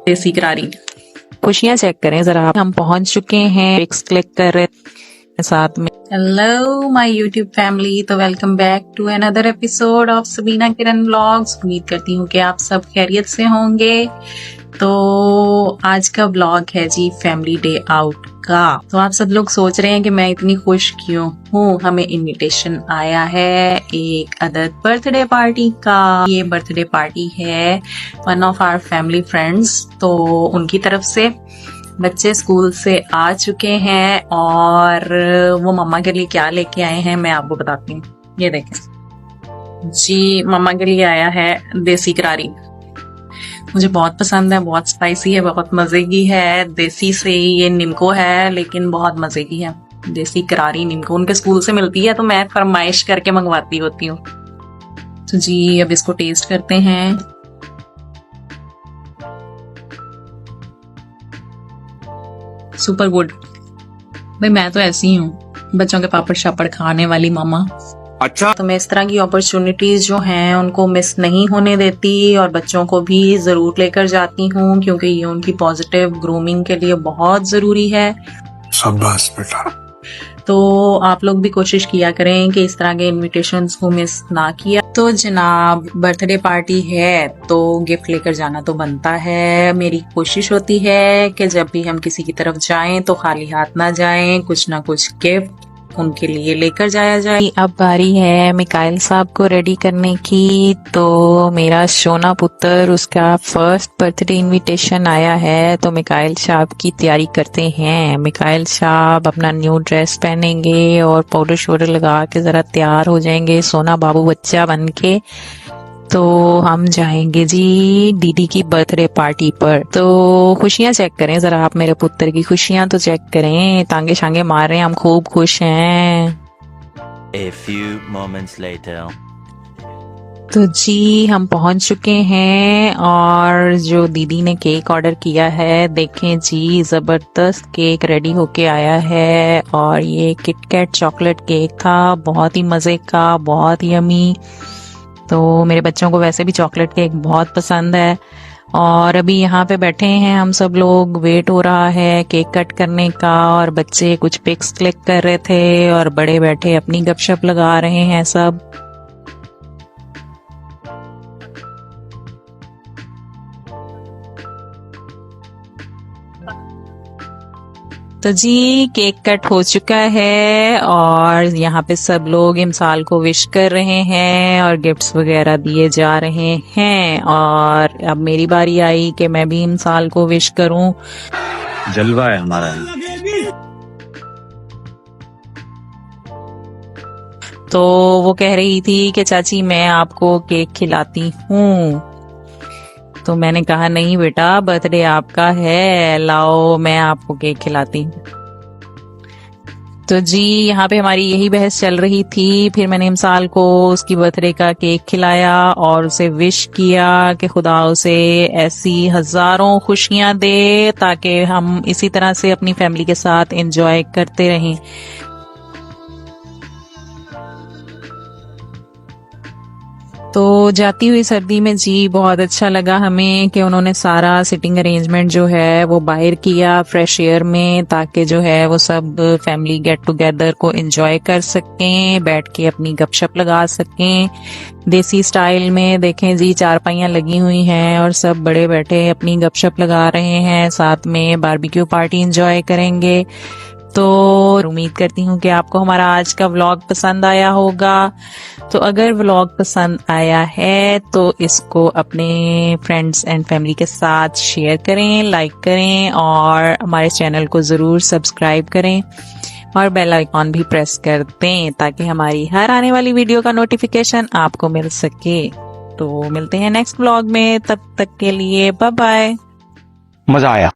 देसी करारी खुशियां चेक करें जरा। हम पहुंच चुके हैं, पिक्स क्लिक कर रहे हैं साथ में। हेलो माय यूट्यूब फैमिली, तो welcome back to another episode of Sabina Kiran vlogs. उम्मीद करती हूँ कि आप सब खैरियत से होंगे। तो आज का व्लॉग है जी फैमिली डे आउट का। तो आप सब लोग सोच रहे हैं कि मैं इतनी खुश क्यों हूँ। हमें इनविटेशन आया है एक अदर बर्थडे पार्टी का। ये बर्थडे पार्टी है one of our family friends, तो उनकी तरफ से। बच्चे स्कूल से आ चुके हैं और वो मम्मा के लिए क्या लेके आए हैं मैं आपको बताती हूँ। ये देखें जी, मम्मा के लिए आया है देसी करारी। मुझे बहुत पसंद है, बहुत स्पाइसी है, बहुत मजे की है। देसी से ये निम्को है लेकिन बहुत मजे की है। देसी करारी निम्को उनके स्कूल से मिलती है, तो मैं फरमाइश करके मंगवाती होती हूँ। तो जी अब इसको टेस्ट करते हैं। Super good. भाई मैं तो ऐसी हूँ, बच्चों के पापड़ शापड़ खाने वाली मामा। अच्छा, तो मैं इस तरह की अपॉर्चुनिटीज जो हैं उनको मिस नहीं होने देती और बच्चों को भी जरूर लेकर जाती हूँ, क्योंकि ये उनकी पॉजिटिव ग्रूमिंग के लिए बहुत जरूरी है। शाबाश बेटा। तो आप लोग भी कोशिश किया करें कि इस तरह के इनविटेशंस को मिस ना किया। तो जनाब बर्थडे पार्टी है तो गिफ्ट लेकर जाना तो बनता है। मेरी कोशिश होती है कि जब भी हम किसी की तरफ जाएं तो खाली हाथ ना जाएं, कुछ ना कुछ गिफ्ट उनके लिए लेकर जाया जाए। अब बारी है मिकाइल साहब को रेडी करने की। तो मेरा सोना पुत्र, उसका फर्स्ट बर्थडे इनविटेशन आया है, तो मिकाइल साहब की तैयारी करते हैं। मिकाइल साहब अपना न्यू ड्रेस पहनेंगे और पाउडर शोडर लगा के जरा तैयार हो जाएंगे सोना बाबू बच्चा बन के। तो हम जाएंगे जी दीदी की बर्थडे पार्टी पर। तो खुशियां चेक करें जरा आप, मेरे पुत्र की खुशियां तो चेक करें। तांगे शांगे मार रहे हैं, हम खूब खुश हैं। A few moments later. तो जी हम पहुंच चुके हैं और जो दीदी ने केक ऑर्डर किया है, देखें जी जबरदस्त केक रेडी होके आया है। और ये किटकैट चॉकलेट केक था, बहुत ही मजे का, बहुत यमी। तो मेरे बच्चों को वैसे भी चॉकलेट केक बहुत पसंद है। और अभी यहाँ पे बैठे हैं हम सब लोग, वेट हो रहा है केक कट करने का। और बच्चे कुछ पिक्स क्लिक कर रहे थे और बड़े बैठे अपनी गपशप लगा रहे हैं सब। तो जी केक कट हो चुका है और यहाँ पे सब लोग इमसाल को विश कर रहे हैं और गिफ्ट्स वगैरह दिए जा रहे हैं। और अब मेरी बारी आई कि मैं भी इमसाल को विश करूं। जलवा है हमारा। तो वो कह रही थी कि चाची मैं आपको केक खिलाती हूँ। तो मैंने कहा नहीं बेटा, बर्थडे आपका है, लाओ मैं आपको केक खिलाती हूँ। तो जी यहाँ पे हमारी यही बहस चल रही थी। फिर मैंने इमसाल को उसकी बर्थडे का केक खिलाया और उसे विश किया कि खुदा उसे ऐसी हजारों खुशियां दे ताकि हम इसी तरह से अपनी फैमिली के साथ एंजॉय करते रहें। तो जाती हुई सर्दी में जी बहुत अच्छा लगा हमें कि उन्होंने सारा सिटिंग अरेंजमेंट जो है वो बाहर किया फ्रेश एयर में, ताकि जो है वो सब फैमिली गेट टुगेदर को एंजॉय कर सकें, बैठ के अपनी गपशप लगा सकें देसी स्टाइल में। देखें जी चारपाइयाँ लगी हुई हैं और सब बड़े बैठे अपनी गपशप लगा रहे हैं, साथ में बारबेक्यू पार्टी एंजॉय करेंगे। तो उम्मीद करती हूँ कि आपको हमारा आज का व्लॉग पसंद आया होगा। तो अगर व्लॉग पसंद आया है तो इसको अपने फ्रेंड्स एंड फैमिली के साथ शेयर करें, लाइक करें और हमारे चैनल को जरूर सब्सक्राइब करें और बेल आइकॉन भी प्रेस कर दें ताकि हमारी हर आने वाली वीडियो का नोटिफिकेशन आपको मिल सके। तो मिलते हैं नेक्स्ट व्लॉग में, तब तक के लिए बाय बाय। मजा आया।